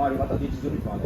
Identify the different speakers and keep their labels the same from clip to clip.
Speaker 1: è arrivata 10 giorni fa.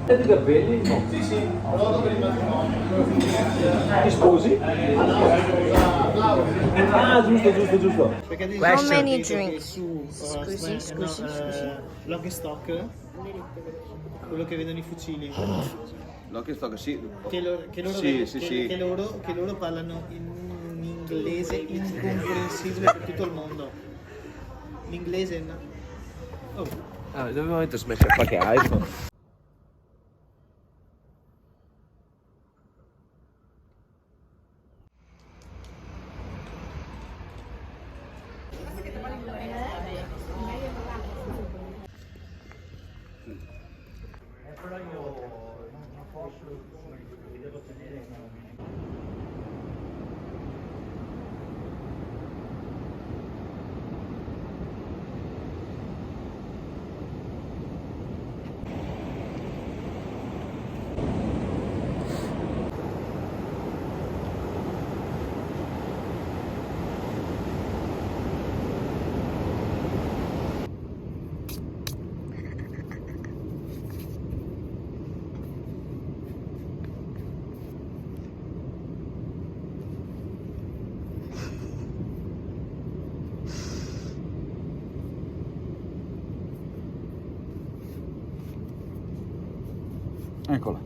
Speaker 1: Di capelli? No. Sì, sì. Ti sposi? Ah, giusto.
Speaker 2: How many drinks? Scusi.
Speaker 3: Lock and stock, quello che vedono i fucili.
Speaker 1: Lock and stock, sì.
Speaker 3: Che loro parlano in inglese incomprensibile per tutto il mondo. L'inglese no. Oh.
Speaker 1: Ah, dovevo smettere qualche iPhone. Eccola.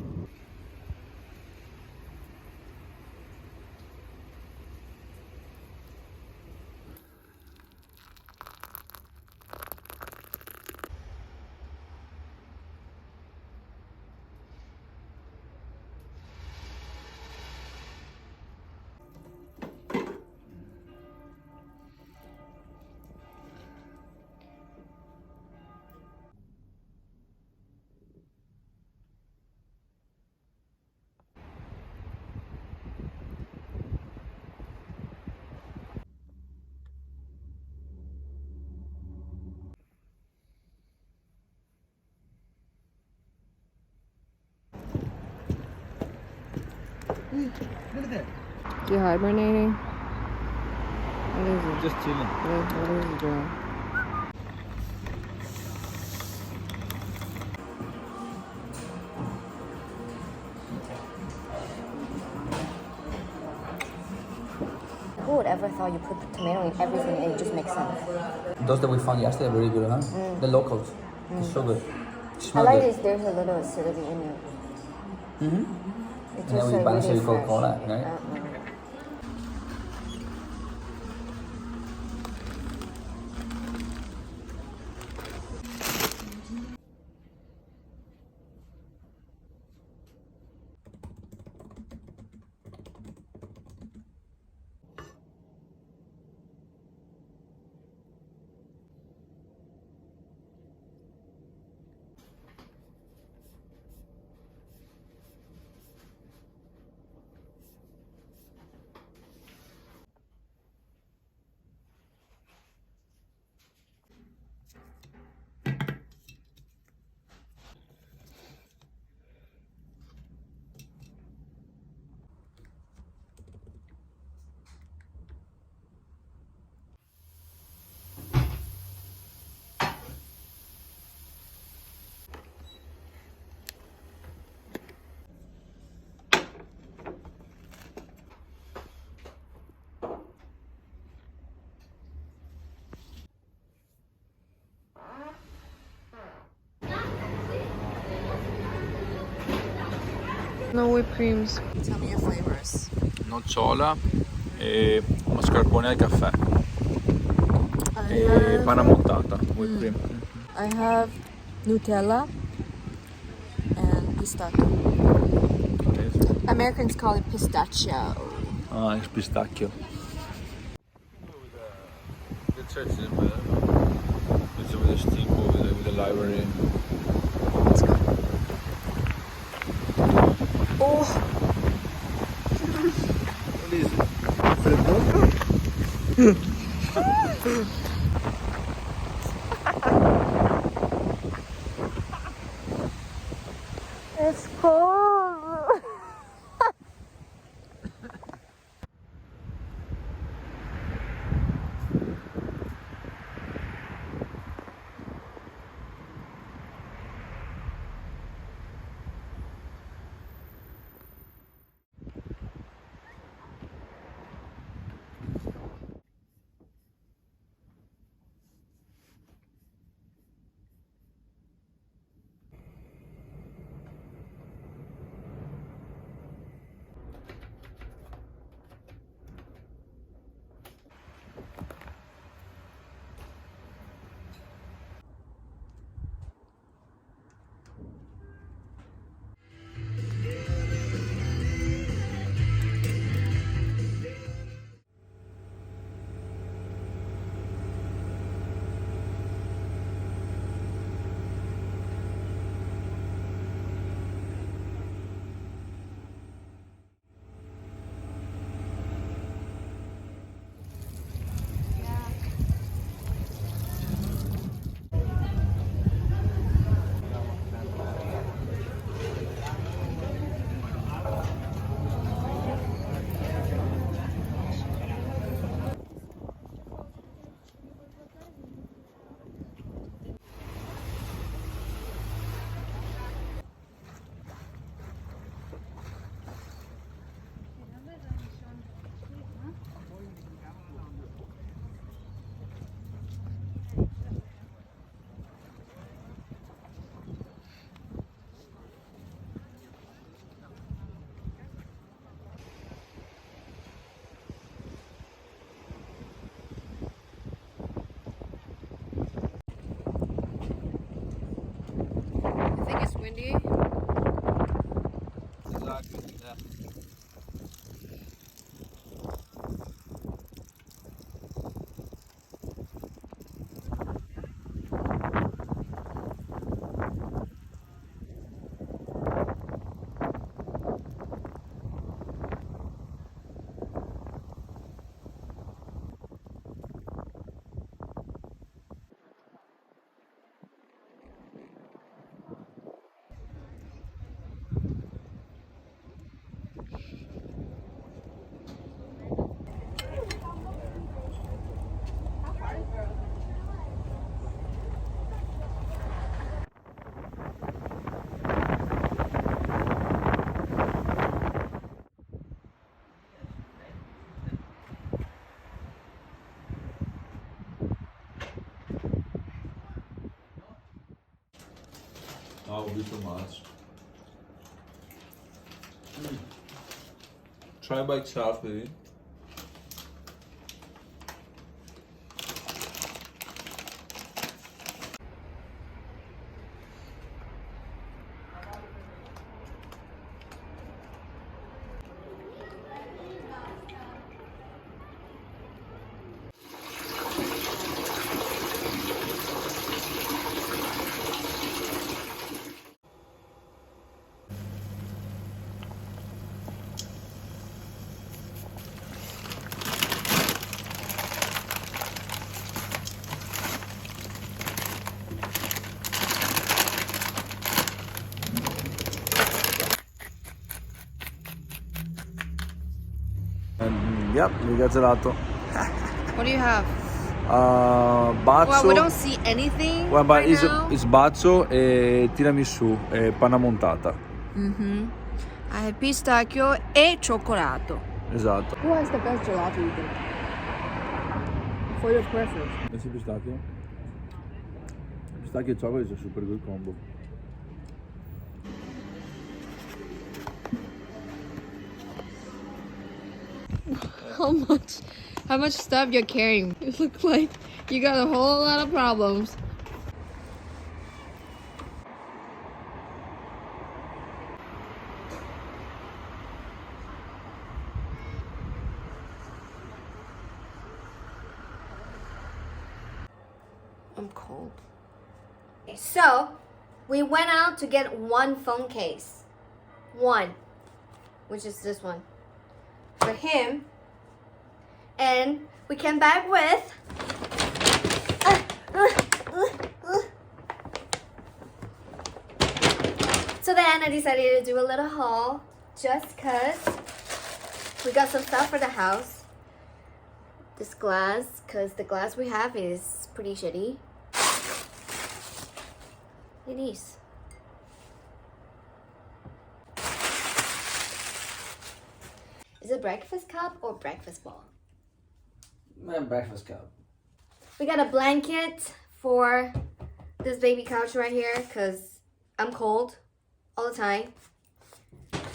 Speaker 3: Look at that.
Speaker 2: You hibernating? What is it?
Speaker 1: Just chilling.
Speaker 2: What is it doing?
Speaker 4: Who would ever thought you put tomato in everything and it just makes sense?
Speaker 5: Those that we found yesterday are really good, huh? The locals. It's so good.
Speaker 4: I
Speaker 5: Smell
Speaker 4: like
Speaker 5: good.
Speaker 4: this. There's a little acidity in it.
Speaker 5: Mm-hmm.
Speaker 4: It's
Speaker 5: And then
Speaker 4: just
Speaker 5: we
Speaker 4: like
Speaker 5: balance it
Speaker 4: really
Speaker 5: with
Speaker 4: fresh.
Speaker 5: Coca-Cola, right?
Speaker 2: No whipped creams. Tell me your flavors.
Speaker 6: Nocciola e mascarpone al caffè e panna montata. Whipped cream.
Speaker 2: I have Nutella and pistachio. Americans call it pistachio.
Speaker 6: Ah, it's pistachio. The church is better. It's with the steeple, with the library.
Speaker 2: Let's go. Oh,
Speaker 6: What is it?
Speaker 2: it's cold. I think it's windy.
Speaker 6: Exactly, yeah. That would be too much. Try by itself, maybe.
Speaker 1: Yep, we got gelato.
Speaker 2: What do you have?
Speaker 1: Bazzo.
Speaker 2: Well, we don't see anything
Speaker 1: Well, but
Speaker 2: right now.
Speaker 1: it's bazzo e tiramisù e panna montata.
Speaker 2: I have pistachio e cioccolato.
Speaker 1: Esatto.
Speaker 2: Who has the best gelato you think? For your preference.
Speaker 1: This is pistachio. Pistachio and chocolate is a super good combo.
Speaker 2: How much stuff you're carrying? You look like you got a whole lot of problems. I'm cold.
Speaker 4: So, we went out to get one phone case. One. Which is this one. For him. And we came back with... So then I decided to do a little haul. Just because we got some stuff for the house. This glass, because the glass we have is pretty shitty. It is. Is it breakfast cup or breakfast bowl?
Speaker 5: Breakfast cup.
Speaker 4: We got a blanket for this baby couch right here because I'm cold all the time. 2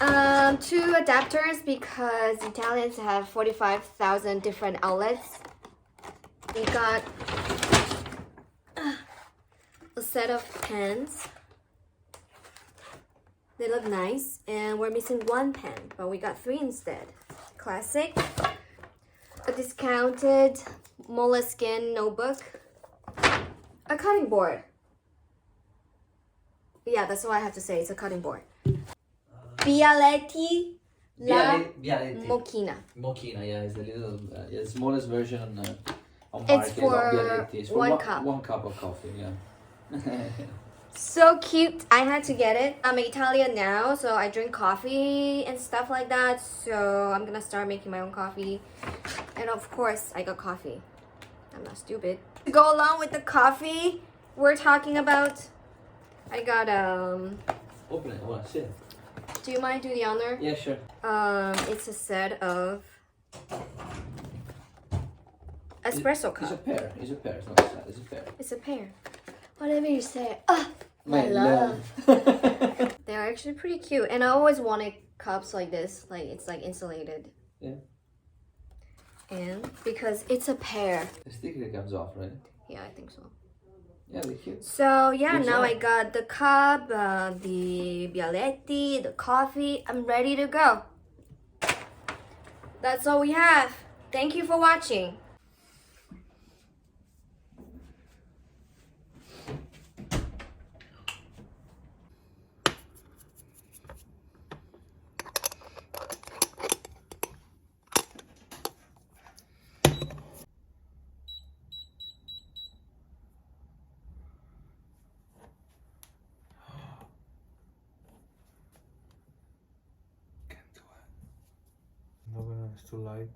Speaker 4: adapters because Italians have 45,000 different outlets. We got a set of pens. They look nice, and we're missing 1 pen, but we got 3 instead. Classic. A discounted moleskin notebook. A cutting board. Yeah, that's all I have to say. It's a cutting board. Bialetti La
Speaker 5: Bialetti.
Speaker 4: Mochina.
Speaker 5: Mochina, yeah, it's the little, smallest version on
Speaker 4: It's
Speaker 5: market
Speaker 4: for
Speaker 5: of Bialetti. It's for
Speaker 4: 1
Speaker 5: one
Speaker 4: cup.
Speaker 5: 1 cup of coffee, yeah.
Speaker 4: So cute. I had to get it. I'm Italian now, so I drink coffee and stuff like that. So I'm gonna start making my own coffee. And of course, I got coffee. I'm not stupid. To go along with the coffee we're talking about, I got
Speaker 5: Open it, I want to see it.
Speaker 4: do you mind do the honor?
Speaker 5: Yeah, sure.
Speaker 4: It's a set of espresso
Speaker 5: It's a
Speaker 4: cup.
Speaker 5: pear. It's a pear. It's not a salad. It's a pear.
Speaker 4: It's a pear. Whatever you say. Ah, my
Speaker 5: My
Speaker 4: love. They're actually pretty cute, and I always wanted cups like this, like it's like insulated.
Speaker 5: Yeah.
Speaker 4: And because it's a pear.
Speaker 5: The sticker comes off, right?
Speaker 4: Yeah, I think so.
Speaker 5: Yeah, they're cute.
Speaker 4: So yeah,
Speaker 5: Good
Speaker 4: now
Speaker 5: job.
Speaker 4: I got the cup, the bialetti, the coffee. I'm ready to go. That's all we have. Thank you for watching.
Speaker 1: No, it's too light.